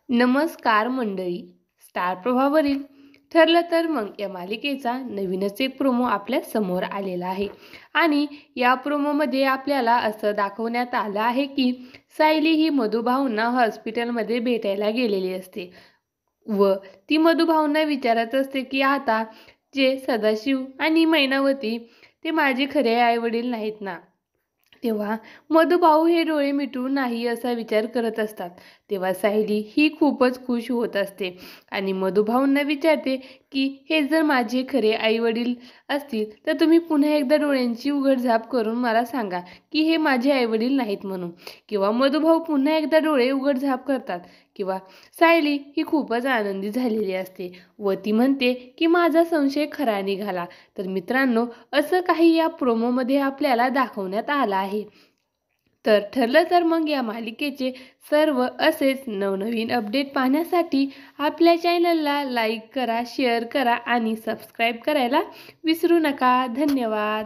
नमस्कार मंडळी. स्टार प्रवाहावरील ठरलं तर मग या मालिकेचा नवीनच एक प्रोमो आपल्या समोर आलेला आहे. आणि या प्रोमोमध्ये आपल्याला असं दाखवण्यात आलं आहे की सायली ही मधुभाऊंना हॉस्पिटलमध्ये भेटायला गेलेली असते व ती मधुभाऊंना विचारत असते की आता जे सदाशिव आणि मैनावती ते माझे खरे आई वडील नाहीत ना. तेव्हा मधुभाऊ हे डोळे मिटून नाही असा विचार करत असतात. तेव्हा सायली ही खूपच खुश होत असते आणि मधुभाऊंना विचारते की हे जर माझे खरे आई वडील असतील तर तुम्ही पुन्हा एकदा डोळ्यांची उघडझाप करून मला सांगा की हे माझे आई वडील नाहीत म्हणून. किंवा मधुभाऊ पुन्हा एकदा डोळे उघडझाप करतात किंवा सायली ही खूपच आनंदी झालेली असते व ती म्हणते की माझा संशय खरा निघाला. तर मित्रांनो, असं काही या प्रोमोमध्ये आपल्याला दाखवण्यात आलं आहे. तर ठरलं तर मग या मालिकेचे सर्व असेच नवनवीन अपडेट पाहण्यासाठी आपल्या चॅनलला लाईक करा, शेअर करा आणि सबस्क्राईब करायला विसरू नका. धन्यवाद.